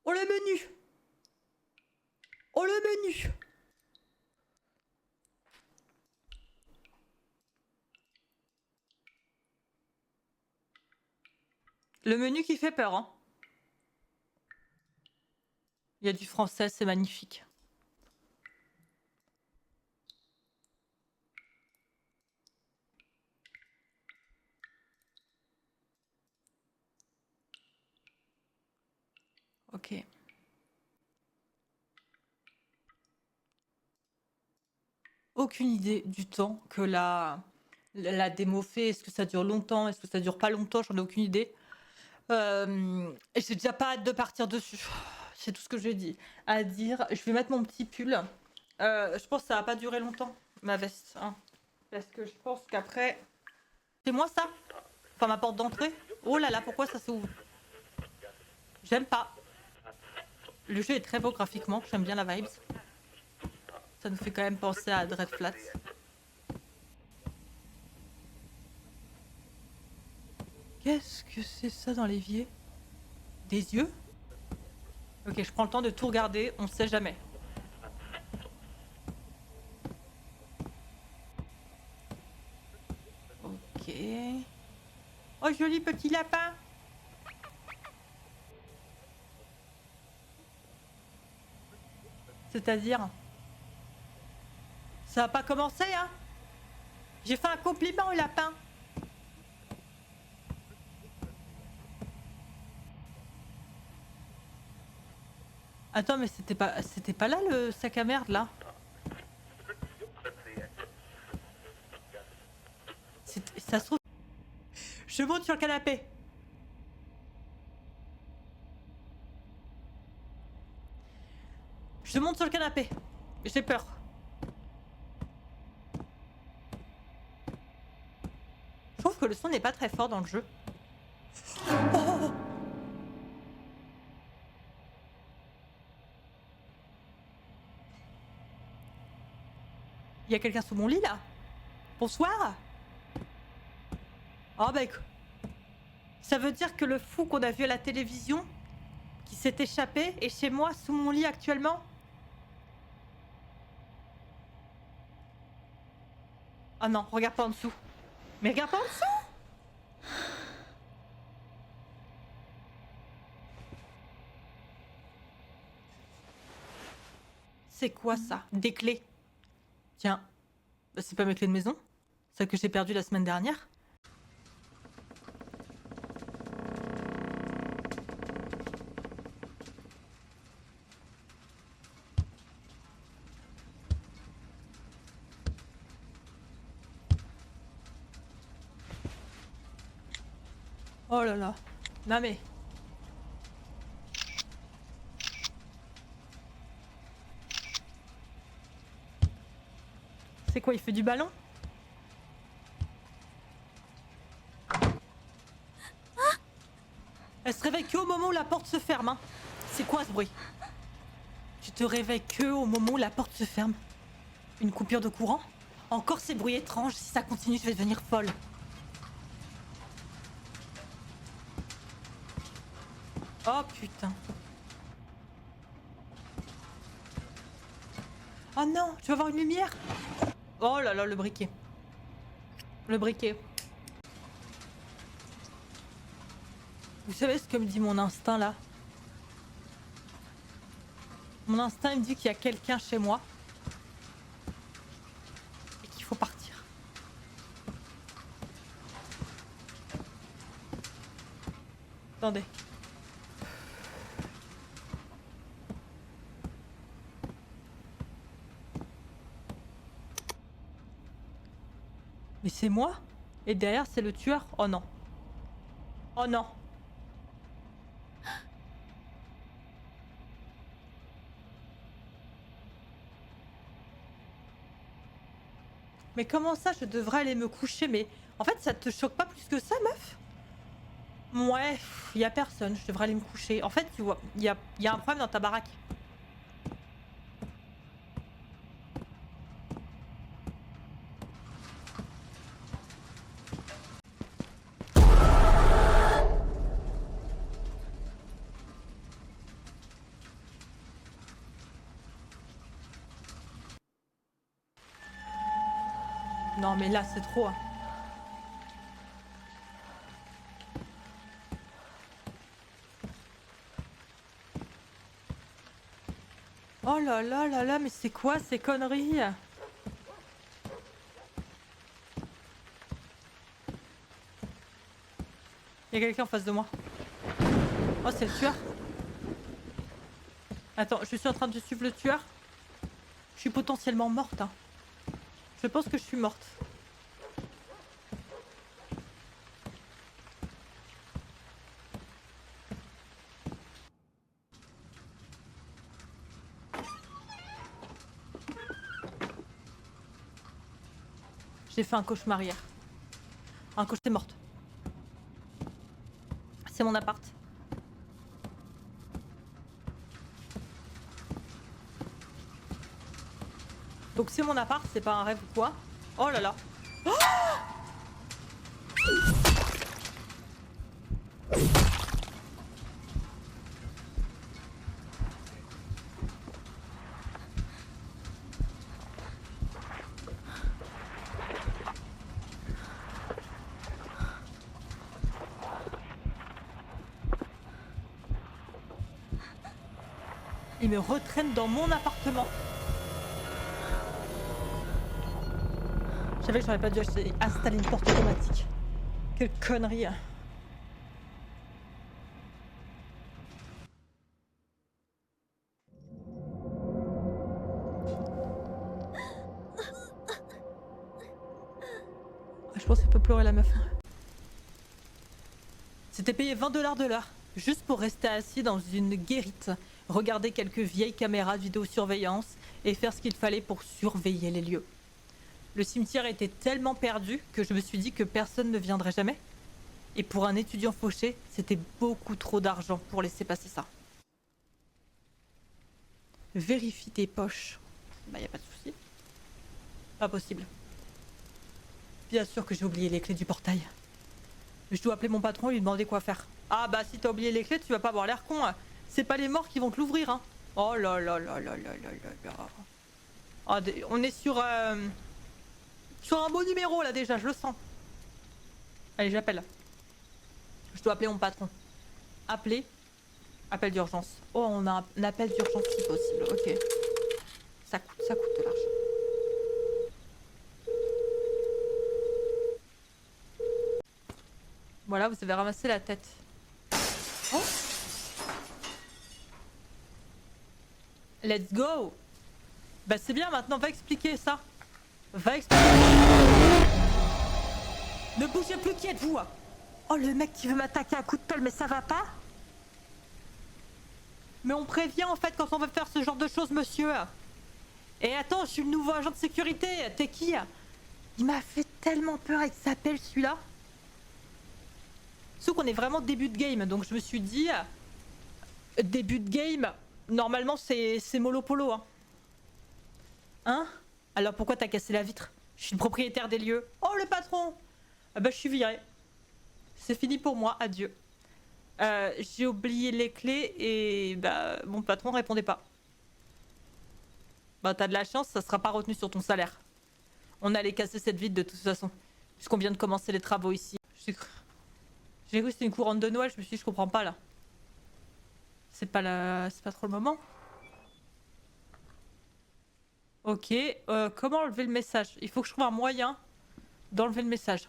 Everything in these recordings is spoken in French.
Oh le menu! Oh le menu! Le menu qui fait peur, hein. Il y a du français, c'est magnifique. Ok. Aucune idée du temps que la démo fait. Est-ce que ça dure longtemps? Est-ce que ça dure pas longtemps? J'en ai aucune idée. Et j'ai déjà pas hâte de partir dessus. C'est tout ce que j'ai dit à dire. Je vais mettre mon petit pull. Je pense que ça va pas durer longtemps, ma veste. Hein. Parce que je pense qu'après... C'est moi ça? Enfin ma porte d'entrée? Oh là là, pourquoi ça s'ouvre? J'aime pas. Le jeu est très beau graphiquement, j'aime bien la vibes. Ça nous fait quand même penser à Dread Flats. Qu'est-ce que c'est ça dans l'évier? Des yeux? Ok, je prends le temps de tout regarder, on sait jamais. Ok. Oh, joli petit lapin! C'est-à-dire? Ça a pas commencé, hein? J'ai fait un compliment au lapin. Attends, mais c'était pas là le sac à merde, là? Ça se trouve... Je monte sur le canapé. Je monte sur le canapé. J'ai peur. Je trouve que le son n'est pas très fort dans le jeu. Oh! Il y a quelqu'un sous mon lit là? Bonsoir? Oh bah écoute. Ça veut dire que le fou qu'on a vu à la télévision, qui s'est échappé, est chez moi sous mon lit actuellement? Ah non, regarde pas en dessous. Mais regarde pas en dessous! C'est quoi ça? Des clés. Tiens, bah, c'est pas mes clés de maison? Celles que j'ai perdues la semaine dernière? Oh là là. Non mais... C'est quoi, il fait du ballon? Elle se réveille que au moment où la porte se ferme, hein. C'est quoi ce bruit? Tu te réveilles que au moment où la porte se ferme. Une coupure de courant? Encore ces bruits étranges, si ça continue, je vais devenir folle. Oh putain. Oh non, tu vas voir une lumière? Oh là là, le briquet. Le briquet. Vous savez ce que me dit mon instinct là? Mon instinct il me dit qu'il y a quelqu'un chez moi. Et qu'il faut partir. Attendez. Mais c'est moi? Et derrière c'est le tueur? Oh non. Oh non. Mais comment ça je devrais aller me coucher? Mais en fait ça te choque pas plus que ça meuf? Ouais, y a personne, je devrais aller me coucher. En fait tu vois, y a un problème dans ta baraque. Non mais là c'est trop. Hein. Oh là là là là, mais c'est quoi ces conneries? Il y a quelqu'un en face de moi. Oh, c'est le tueur. Attends, je suis en train de suivre le tueur. Je suis potentiellement morte. Hein. Je pense que je suis morte. J'ai fait un cauchemar hier. Un cauchemar, t'es morte. C'est mon appart. Donc c'est mon appart, c'est pas un rêve ou quoi. Oh là là. Oh, il me retraîne dans mon appartement. Je savais que j'aurais pas dû installer une porte automatique. Quelle connerie. Je pense qu'elle peut pleurer la meuf. C'était payé 20 $ de l'heure, juste pour rester assis dans une guérite, regarder quelques vieilles caméras de vidéosurveillance et faire ce qu'il fallait pour surveiller les lieux. Le cimetière était tellement perdu que je me suis dit que personne ne viendrait jamais. Et pour un étudiant fauché, c'était beaucoup trop d'argent pour laisser passer ça. Vérifie tes poches. Bah y a pas de souci. Pas possible. Bien sûr que j'ai oublié les clés du portail. Je dois appeler mon patron et lui demander quoi faire. Ah bah si t'as oublié les clés, tu vas pas avoir l'air con. Hein. C'est pas les morts qui vont te l'ouvrir. Hein. Oh là là là là là là là là. Ah, on est sur un beau numéro là déjà, je le sens. Allez, j'appelle. Je dois appeler mon patron. Appeler. Appel d'urgence. Oh, on a un appel d'urgence si possible. Ok. Ça coûte de l'argent. Voilà, vous avez ramassé la tête. Oh. Let's go. Bah c'est bien, maintenant va expliquer ça. Va expliquer. Ne bougez plus, qui êtes-vous? Oh, le mec qui veut m'attaquer à coup de pelle, mais ça va pas? Mais on prévient en fait quand on veut faire ce genre de choses, monsieur. Et attends, je suis le nouveau agent de sécurité. T'es qui? Il m'a fait tellement peur avec sa pelle, celui-là. Sauf qu'on est vraiment début de game, donc je me suis dit... Début de game, normalement c'est mollo polo. Hein? Alors pourquoi t'as cassé la vitre? Je suis le propriétaire des lieux. Oh, le patron! Ah bah je suis viré. C'est fini pour moi, adieu. J'ai oublié les clés et bah mon patron répondait pas. Bah t'as de la chance, ça sera pas retenu sur ton salaire. On allait casser cette vitre de toute façon, puisqu'on vient de commencer les travaux ici. J'ai cru que c'était une couronne de Noël, je me suis dit je comprends pas là. C'est pas trop le moment. Ok, comment enlever le message? Il faut que je trouve un moyen d'enlever le message.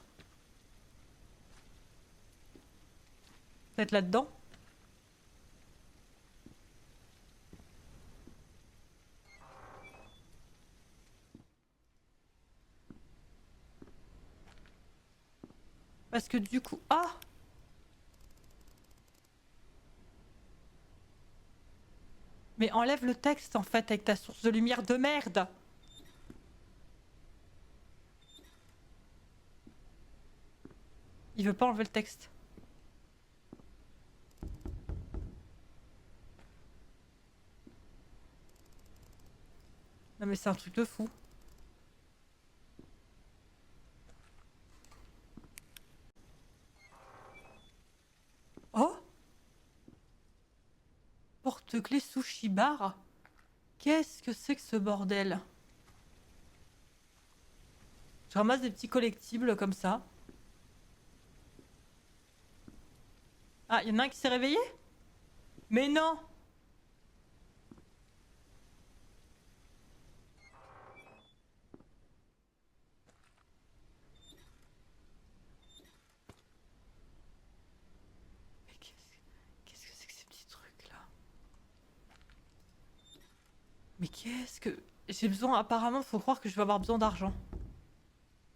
Peut-être là-dedans? Parce que du coup... Ah! Mais enlève le texte en fait avec ta source de lumière de merde! Il veut pas enlever le texte. Non mais c'est un truc de fou. Oh! Porte-clés sushi bar? Qu'est-ce que c'est que ce bordel? Je ramasse des petits collectibles comme ça. Ah, il y en a un qui s'est réveillé? Mais non! Mais qu'est-ce que c'est que ces petits trucs là? Mais qu'est-ce que... J'ai besoin, apparemment, faut croire que je vais avoir besoin d'argent.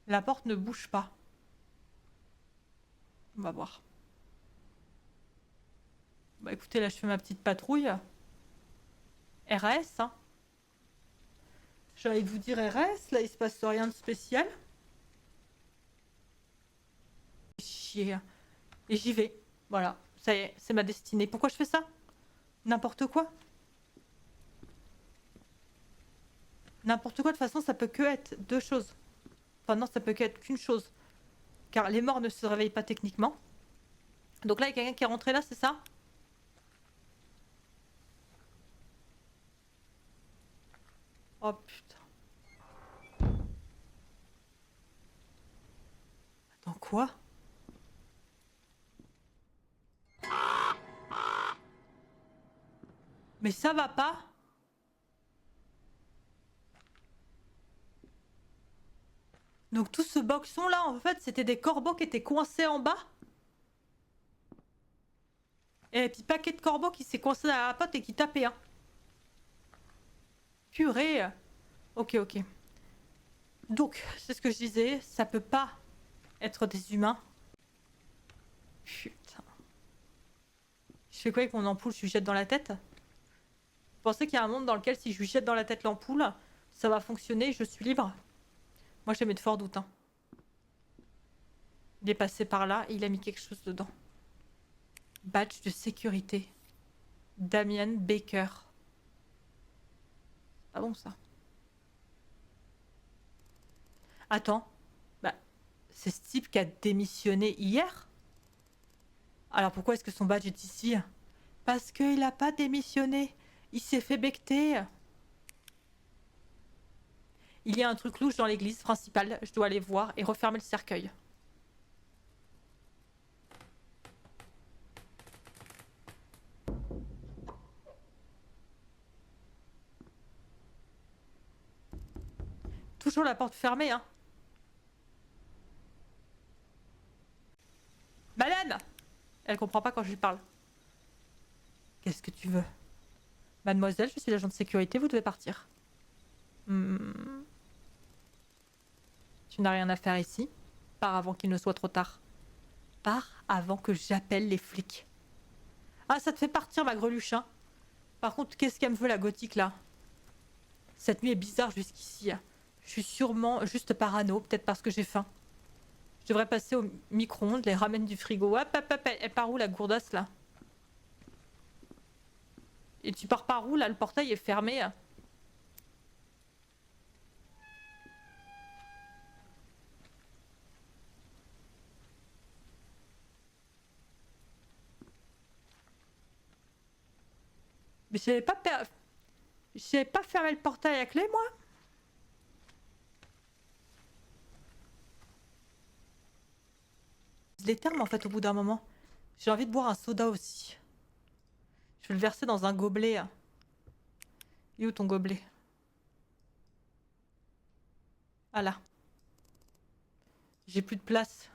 La porte ne bouge pas. On va voir. Bah écoutez, là je fais ma petite patrouille. RS, hein. J'ai envie de vous dire RS, là il se passe rien de spécial. Chier. Et j'y vais. Voilà, ça y est, c'est ma destinée. Pourquoi je fais ça? N'importe quoi. N'importe quoi, de toute façon, ça peut que être deux choses. Enfin non, ça peut que être qu'une chose. Car les morts ne se réveillent pas techniquement. Donc là, il y a quelqu'un qui est rentré là, c'est ça? Oh putain. Attends, quoi? Mais ça va pas? Donc tout ce boxon là, en fait, c'était des corbeaux qui étaient coincés en bas? Et puis paquet de corbeaux qui s'est coincé dans la pote et qui tapait, hein. Purée. Ok, ok. Donc, c'est ce que je disais, ça peut pas être des humains. Putain. Je fais quoi avec mon ampoule? Je lui jette dans la tête? Vous pensez qu'il y a un monde dans lequel si je lui jette dans la tête l'ampoule, ça va fonctionner, je suis libre? Moi j'ai mis de forts doutes, hein. Il est passé par là et il a mis quelque chose dedans. Badge de sécurité. Damien Baker. Ah bon ça? Attends. Bah, c'est ce type qui a démissionné hier? Alors pourquoi est-ce que son badge est ici? Parce qu'il a pas démissionné. Il s'est fait becter. Il y a un truc louche dans l'église principale. Je dois aller voir et refermer le cercueil. Toujours la porte fermée, hein. Madame! Elle comprend pas quand je lui parle. Qu'est-ce que tu veux? Mademoiselle, je suis l'agent de sécurité, vous devez partir. Hmm. Tu n'as rien à faire ici. Pars avant qu'il ne soit trop tard. Pars avant que j'appelle les flics. Ah, ça te fait partir, ma greluche, hein. Par contre, qu'est-ce qu'elle me veut, la gothique, là? Cette nuit est bizarre jusqu'ici. Je suis sûrement juste parano, peut-être parce que j'ai faim. Je devrais passer au micro-ondes, les ramènes du frigo. Hop, hop, hop, elle part où, la gourdasse, là? Et tu pars par où, là? Le portail est fermé. Mais j'avais pas fermé le portail à clé, moi? Les termes, en fait, au bout d'un moment. J'ai envie de boire un soda aussi. Je vais le verser dans un gobelet. Il est où ton gobelet? Ah là. J'ai plus de place.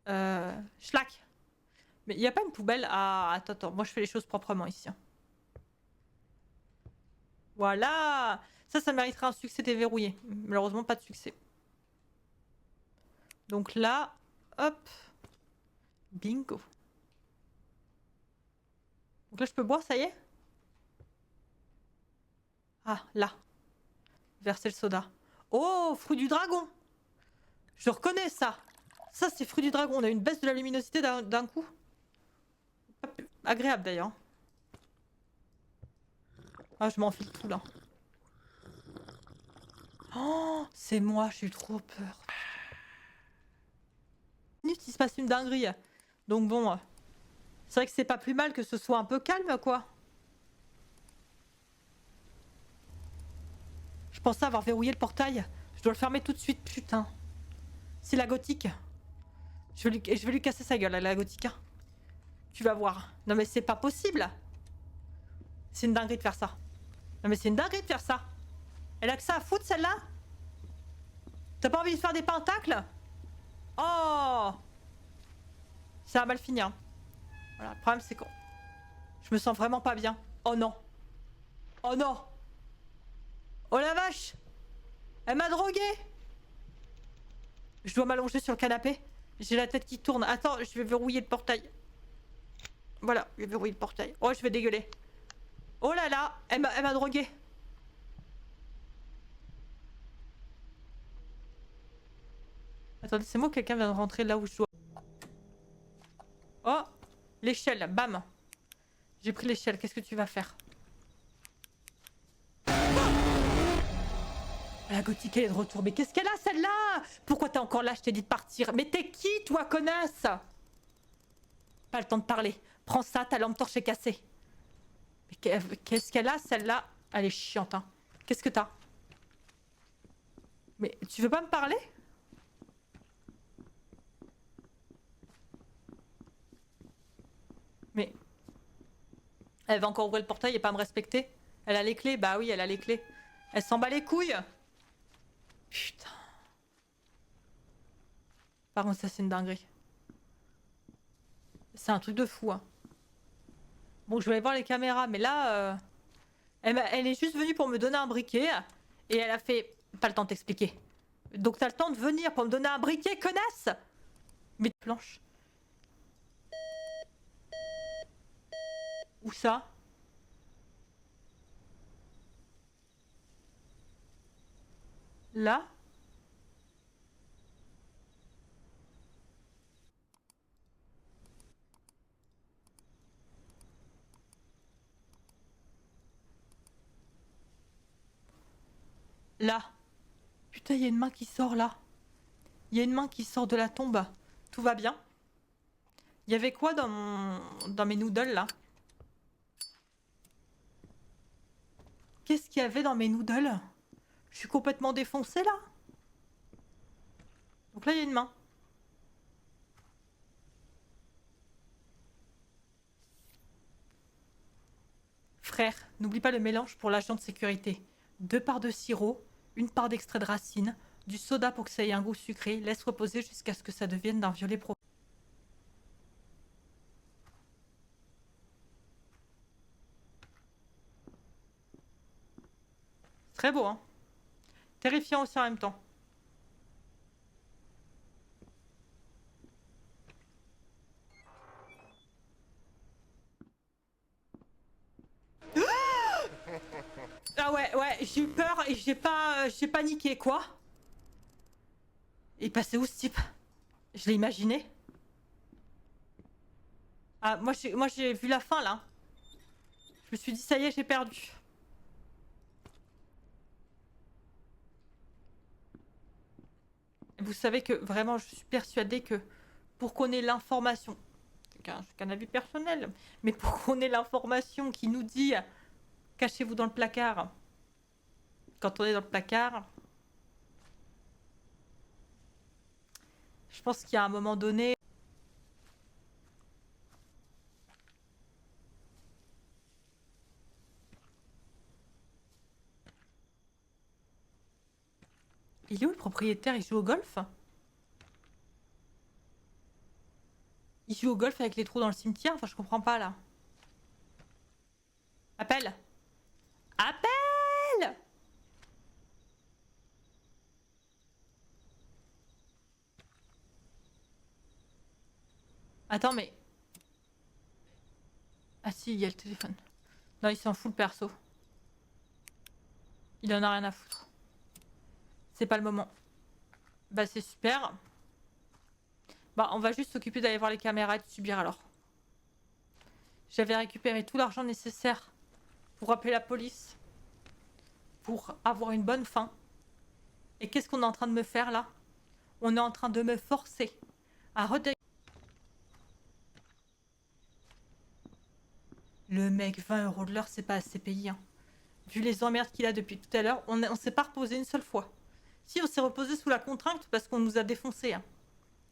Schlack. Mais il n'y a pas une poubelle? Ah, attends, attends. Moi, je fais les choses proprement ici, hein. Voilà. Ça mériterait un succès déverrouillé. Malheureusement, pas de succès. Donc là, hop. Bingo. Donc là, je peux boire, ça y est? Ah, là. Verser le soda. Oh, fruit du dragon. Je reconnais ça. Ça, c'est fruit du dragon. On a une baisse de la luminosité d'un coup. Hop. Agréable, d'ailleurs. Ah, je m'enfile tout, là. Oh, c'est moi, j'ai eu trop peur. Il se passe une dinguerie. Donc bon, c'est vrai que c'est pas plus mal que ce soit un peu calme, quoi. Je pensais avoir verrouillé le portail. Je dois le fermer tout de suite, putain. C'est la gothique. Je vais lui casser sa gueule, la gothique. Hein. Tu vas voir. Non mais c'est pas possible. C'est une dinguerie de faire ça. Non mais c'est une dinguerie de faire ça. Elle a que ça à foutre celle-là? T'as pas envie de faire des pentacles? Oh! Ça va mal finir. Voilà, le problème c'est que je me sens vraiment pas bien. Oh non. Oh non. Oh la vache. Elle m'a drogué. Je dois m'allonger sur le canapé. J'ai la tête qui tourne. Attends, je vais verrouiller le portail. Voilà, je vais verrouiller le portail. Oh, je vais dégueuler. Oh là là, elle m'a drogué. Attendez, c'est moi ou quelqu'un vient de rentrer là où je dois. Oh, l'échelle, bam. J'ai pris l'échelle, qu'est-ce que tu vas faire? La gothique elle est de retour, mais qu'est-ce qu'elle a celle-là? Pourquoi t'es encore là? Je t'ai dit de partir. Mais t'es qui toi, connasse? Pas le temps de parler. Prends ça, ta lampe torche est cassée. Mais qu'est-ce qu'elle a celle-là? Elle est chiante, hein. Qu'est-ce que t'as? Mais tu veux pas me parler? Mais elle va encore ouvrir le portail et pas me respecter? Elle a les clés? Bah oui, elle a les clés. Elle s'en bat les couilles. Putain. Par contre, ça c'est une dinguerie. C'est un truc de fou, hein. Bon, je vais aller voir les caméras, mais là... elle est juste venue pour me donner un briquet. Et elle a fait... Pas le temps de t'expliquer. Donc t'as le temps de venir pour me donner un briquet, connasse? Mais planche. Où ça? Là? Là? Putain, il y a une main qui sort là. Il y a une main qui sort de la tombe. Tout va bien? Il y avait quoi dans mes noodles là? Qu'est-ce qu'il y avait dans mes noodles? Je suis complètement défoncée là. Donc là, il y a une main. Frère, n'oublie pas le mélange pour l'agent de sécurité. 2 parts de sirop, 1 part d'extrait de racine, du soda pour que ça ait un goût sucré. Laisse reposer jusqu'à ce que ça devienne d'un violet profond. Très beau, hein? Terrifiant aussi en même temps. Ah ouais, ouais, j'ai eu peur et j'ai paniqué, quoi? Il est passé où ce type? Je l'ai imaginé. Ah, moi j'ai vu la fin là. Je me suis dit, ça y est, j'ai perdu. Vous savez que vraiment, je suis persuadée que pour qu'on ait l'information, c'est qu'un avis personnel, mais pour qu'on ait l'information qui nous dit cachez-vous dans le placard, quand on est dans le placard, je pense qu'il y a un moment donné. Il est où le propriétaire? Il joue au golf? Il joue au golf avec les trous dans le cimetière? Enfin, je comprends pas là. Appelle! Appelle! Attends, mais. Ah si, il y a le téléphone. Non, il s'en fout le perso. Il en a rien à foutre. C'est pas le moment. Bah c'est super. Bah on va juste s'occuper d'aller voir les caméras et de subir alors. J'avais récupéré tout l'argent nécessaire pour appeler la police. Pour avoir une bonne fin. Et qu'est-ce qu'on est en train de me faire là? On est en train de me forcer à redégager. Le mec, 20 € de l'heure, c'est pas assez payé. Hein. Vu les emmerdes qu'il a depuis tout à l'heure, on s'est pas reposé une seule fois. Si, on s'est reposé sous la contrainte parce qu'on nous a défoncé. Hein.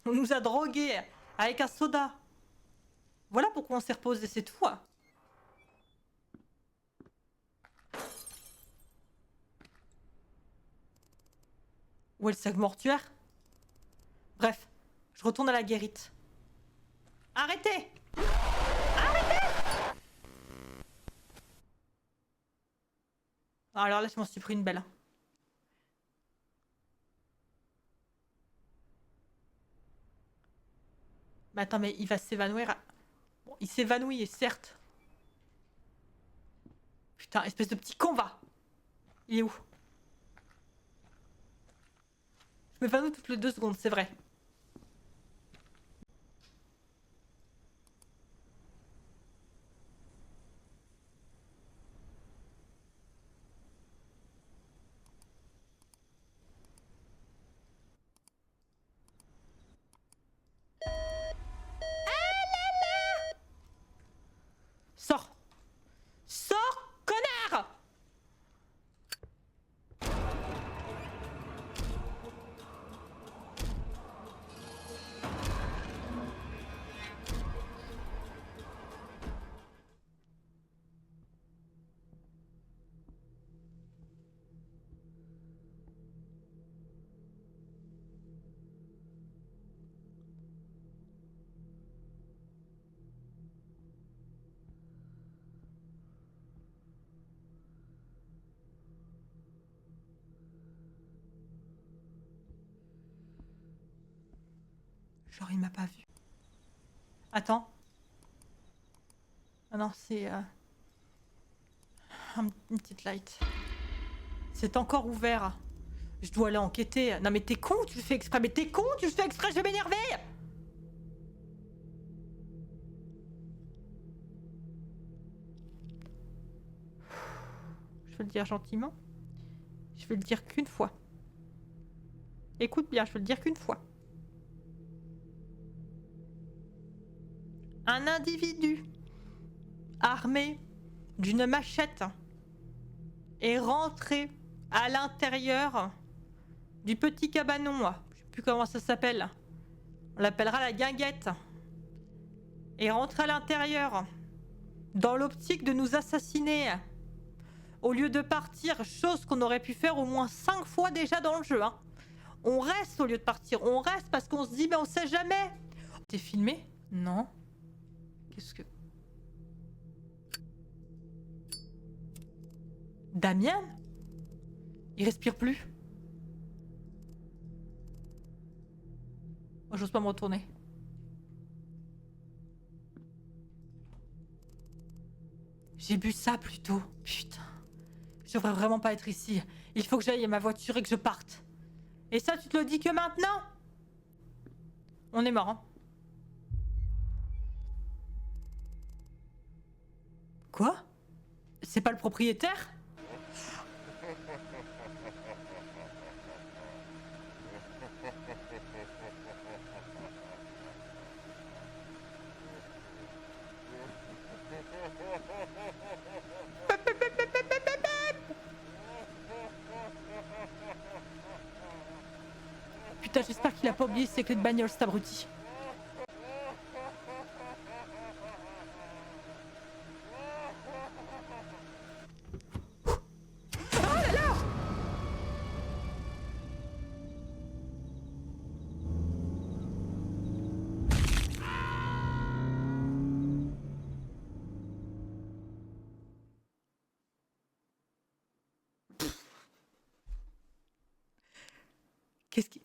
On nous a drogués avec un soda. Voilà pourquoi on s'est reposé, c'est tout. Hein. Où est le sac mortuaire? Bref, je retourne à la guérite. Arrêtez! Alors là, je m'en suis pris une belle. Mais attends, mais il va s'évanouir. Bon, il s'évanouit, certes. Putain, espèce de petit con, va! Il est où? Je m'évanouis toutes les 2 secondes, c'est vrai. Sors! Sors, connard! Genre, il m'a pas vu. Attends. Ah non, c'est... une petite light. C'est encore ouvert. Je dois aller enquêter. Non mais t'es con, tu le fais exprès. Mais t'es con, tu le fais exprès, je vais m'énerver. Je vais le dire gentiment. Je vais le dire qu'une fois. Écoute bien, je vais le dire qu'une fois. Un individu armé d'une machette est rentré à l'intérieur du petit cabanon. Je sais plus comment ça s'appelle. On l'appellera la guinguette. Est rentré à l'intérieur dans l'optique de nous assassiner. Au lieu de partir, chose qu'on aurait pu faire au moins 5 fois déjà dans le jeu. Hein. On reste au lieu de partir. On reste parce qu'on se dit, mais on sait jamais. T'es filmé? Non. Qu'est-ce que... Damien? Il respire plus. Moi, j'ose pas me retourner. J'ai bu ça plus tôt. Putain. Je devrais vraiment pas être ici. Il faut que j'aille à ma voiture et que je parte. Et ça, tu te le dis que maintenant? On est mort, hein. Quoi? C'est pas le propriétaire? Putain, j'espère qu'il a pas oublié ses clés de bagnole, cet abruti. Qu'est-ce qui...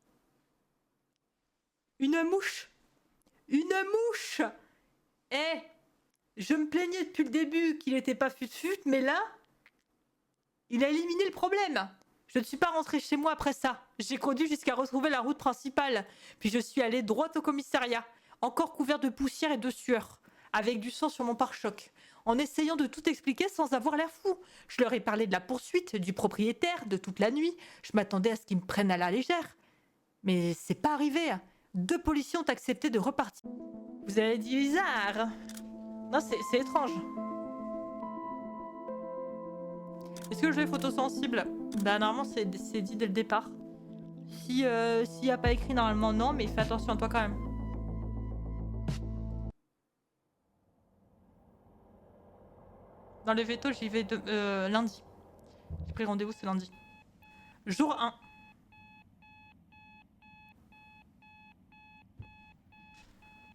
Une mouche! Une mouche! Eh! Je me plaignais depuis le début qu'il était pas fut-fut, mais là... Il a éliminé le problème! Je ne suis pas rentrée chez moi après ça. J'ai conduit jusqu'à retrouver la route principale. Puis je suis allée droit au commissariat, encore couvert de poussière et de sueur, avec du sang sur mon pare-choc, en essayant de tout expliquer sans avoir l'air fou. Je leur ai parlé de la poursuite, du propriétaire, de toute la nuit. Je m'attendais à ce qu'ils me prennent à la légère. Mais c'est pas arrivé. 2 policiers ont accepté de repartir. Vous avez dit bizarre. Non, c'est étrange. Est-ce que le jeu est photosensible? Bah normalement c'est dit dès le départ. Si s'il y a pas écrit normalement non, mais fais attention à toi quand même. Dans le veto, j'y vais lundi. J'ai pris rendez-vous, c'est lundi. Jour 1.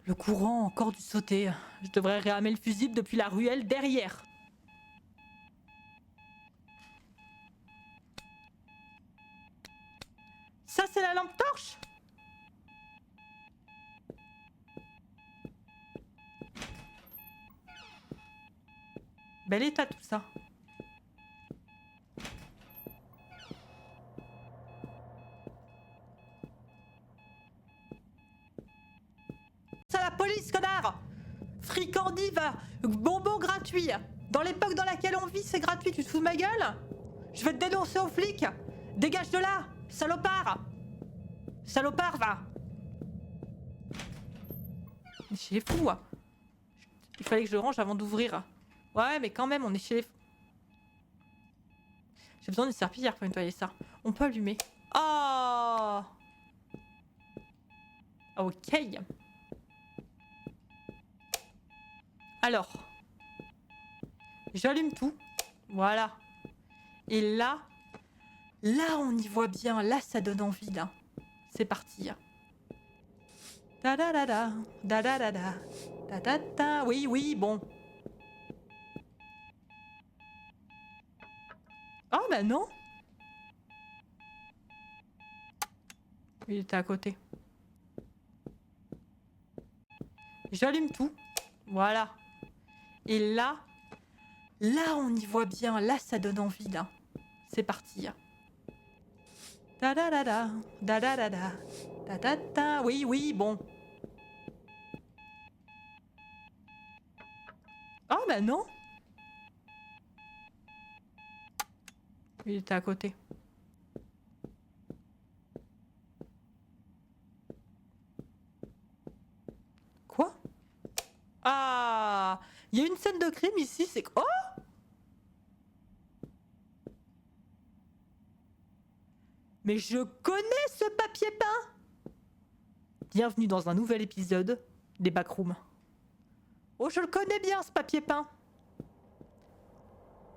Le courant encore dû sauter. Je devrais réarmer le fusible depuis la ruelle derrière. Ça, c'est la lampe torche? Bel état tout ça. C'est la police, connard! Fricandive, bonbon gratuit. Dans l'époque dans laquelle on vit, c'est gratuit, tu te fous de ma gueule? Je vais te dénoncer aux flics. Dégage de là, salopard. Salopard, va. On est chez les fous. Il fallait que je range avant d'ouvrir. Ouais, mais quand même, on est chez les fous. J'ai besoin d'une serpillière pour nettoyer ça. On peut allumer. Oh! Ok. Alors. J'allume tout. Voilà. Et là... Là, on y voit bien. Là, ça donne envie, là. C'est parti. Da da da da. Da da da da. Da da da. Oui, oui, bon. Oh, bah non. Il était à côté. J'allume tout. Voilà. Et là... Là, on y voit bien. Là, ça donne envie, là. C'est parti. Da da da da. Da da da da. Da da da. Oui, oui, bon. Oh, bah non. Il était à côté. Quoi? Ah! Il y a une scène de crime ici, c'est... Oh! Mais je connais ce papier peint! Bienvenue dans un nouvel épisode des Backrooms. Oh, je le connais bien, ce papier peint.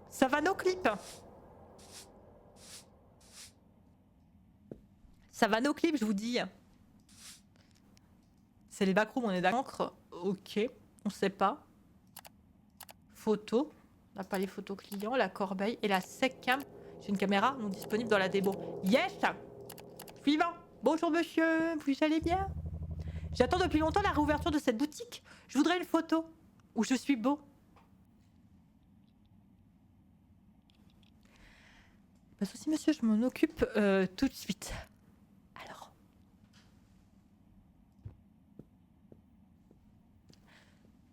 Ça va nos clips. Ça va nos clips, je vous dis. C'est les Backrooms, on est d'accord? Ok, on sait pas. Photo. On n'a pas les photos clients, la corbeille et la SecCam. J'ai une caméra non disponible dans la démo. Yes! Suivant. Bonjour monsieur, vous allez bien? J'attends depuis longtemps la réouverture de cette boutique. Je voudrais une photo où je suis beau. Pas de souci monsieur, je m'en occupe tout de suite. Alors.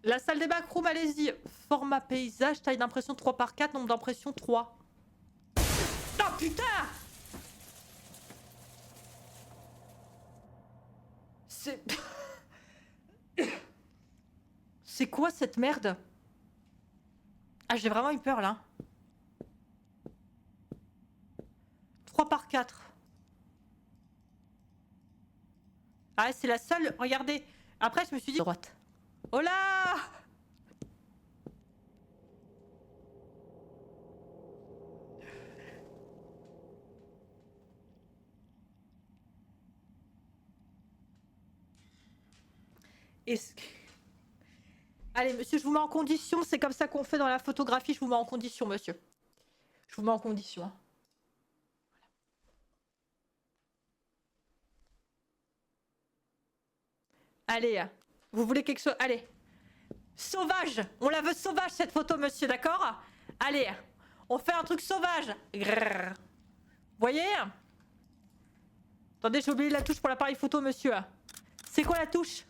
La salle des backrooms, allez-y. Format paysage, taille d'impression 3x4, nombre d'impression 3. Oh putain! C'est... C'est quoi cette merde? Ah, j'ai vraiment eu peur là. 3x4. Ah, c'est la seule... Regardez. Après, je me suis dit... Droite. Oh là! Est-ce que... Allez, monsieur, je vous mets en condition. C'est comme ça qu'on fait dans la photographie. Je vous mets en condition, monsieur. Je vous mets en condition. Hein. Allez, vous voulez quelque chose? Allez. Sauvage. On la veut sauvage, cette photo, monsieur, d'accord? Allez, on fait un truc sauvage. Grrr. Vous voyez? Attendez, j'ai oublié la touche pour l'appareil photo, monsieur. C'est quoi la touche?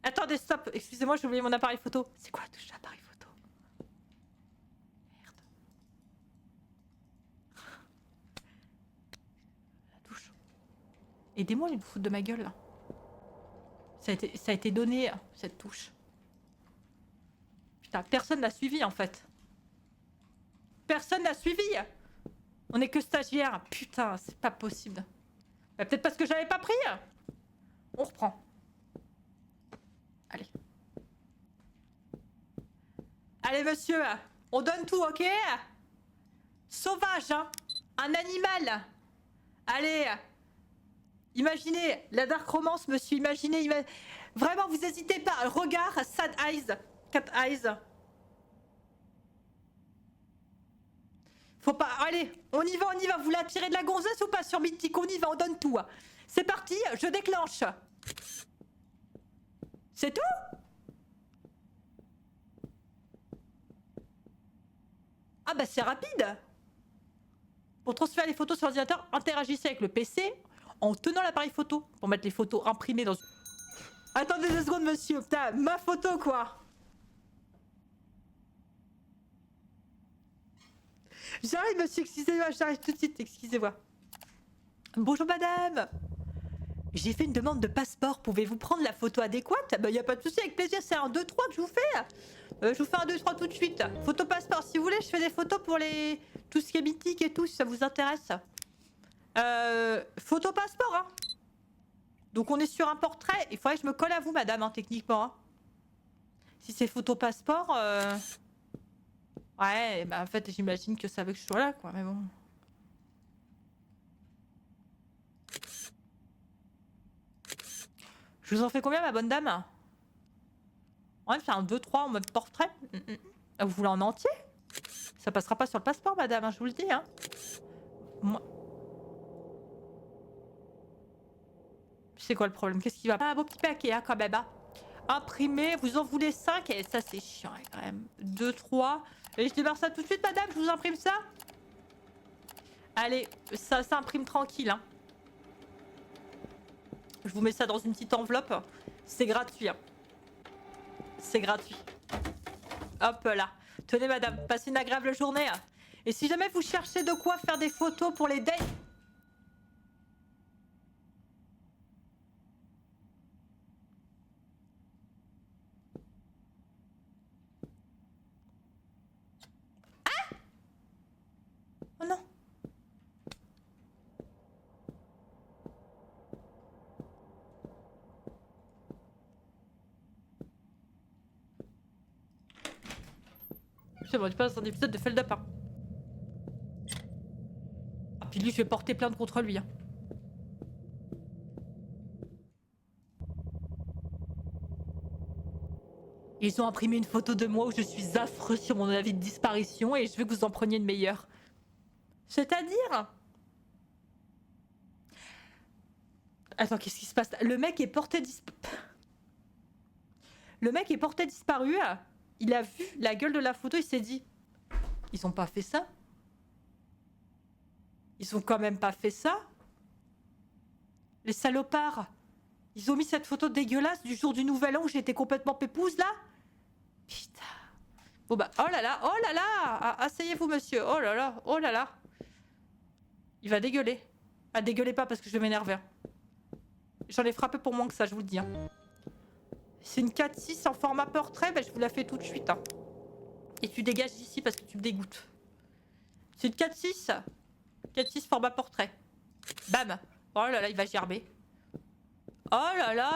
Attendez, stop. Excusez-moi, j'ai oublié mon appareil photo. C'est quoi la touche d'appareil photo? Merde. La touche. Aidez-moi, ils me foutent de ma gueule, là. Ça a été donné, cette touche. Putain, personne n'a suivi, en fait. Personne n'a suivi. On est que stagiaire. Putain, c'est pas possible. Bah, peut-être parce que j'avais pas pris. On reprend. Allez. Allez, monsieur. On donne tout, ok? Sauvage, hein? Un animal. Allez. Imaginez la dark romance, monsieur. Imaginez. Vraiment, vous hésitez pas. Regard, sad eyes. Cat eyes. Faut pas... Allez, on y va, on y va. Vous voulez attirer de la gonzesse ou pas sur Mythique? On y va, on donne tout. C'est parti, je déclenche. C'est tout? Ah bah c'est rapide. Pour transférer les photos sur l'ordinateur, interagissez avec le PC en tenant l'appareil photo pour mettre les photos imprimées dans... Attendez 2 secondes, monsieur. Putain, ma photo, quoi. J'arrive, monsieur, excusez-moi, j'arrive tout de suite, excusez-moi. Bonjour, madame. J'ai fait une demande de passeport, pouvez-vous prendre la photo adéquate? Bah, y a pas de souci, avec plaisir, c'est un 2-3 que je vous fais. Je vous fais un 2-3 tout de suite. Photo passeport, si vous voulez, je fais des photos pour les... tout ce qui est mythique et tout, si ça vous intéresse. Photo passeport, hein. Donc on est sur un portrait, il faudrait que je me colle à vous, madame, hein, techniquement. Hein. Si c'est photo passeport... Ouais, bah en fait, j'imagine que ça veut que je sois là, quoi, mais bon... Je vous en fais combien, ma bonne dame? Ouais, c'est un 2-3 en mode portrait. Vous voulez en entier? Ça passera pas sur le passeport, madame, hein, je vous le dis. Hein. Moi... C'est quoi le problème? Qu'est-ce qui va pas? Un beau petit paquet, hein, quand même. Hein. Imprimé, vous en voulez 5? Et ça, c'est chiant, hein, quand même. 2, 3. Et je démarre ça tout de suite, madame, je vous imprime ça? Allez, ça imprime tranquille. Hein. Je vous mets ça dans une petite enveloppe. C'est gratuit. Hein. C'est gratuit. Hop là. Tenez, madame, passez une agréable journée. Et si jamais vous cherchez de quoi faire des photos pour les dates... Ah! Oh non. C'est bon, tu passes un épisode de Feld Up. Hein. Ah, puis lui, je vais porter plainte contre lui. Hein. Ils ont imprimé une photo de moi où je suis affreux sur mon avis de disparition et je veux que vous en preniez une meilleure. C'est-à-dire... Attends, qu'est-ce qui se passe? Le mec est porté disparu. Le mec est porté disparu. Il a vu la gueule de la photo, il s'est dit... Ils ont pas fait ça? Ils ont quand même pas fait ça? Les salopards! Ils ont mis cette photo dégueulasse du jour du nouvel an où j'étais complètement pépouse là? Putain. Bon bah, oh là là, oh là là! Asseyez-vous monsieur, oh là là, oh là là! Il va dégueuler. Ah, dégueulez pas parce que je vais m'énerver. J'en ai frappé pour moins que ça, je vous le dis. Hein. C'est une 4-6 en format portrait, bah, je vous la fais tout de suite. Hein. Et tu dégages d'ici parce que tu me dégoûtes. C'est une 4-6. 4-6 format portrait. Bam. Oh là là, il va gerber. Oh là là.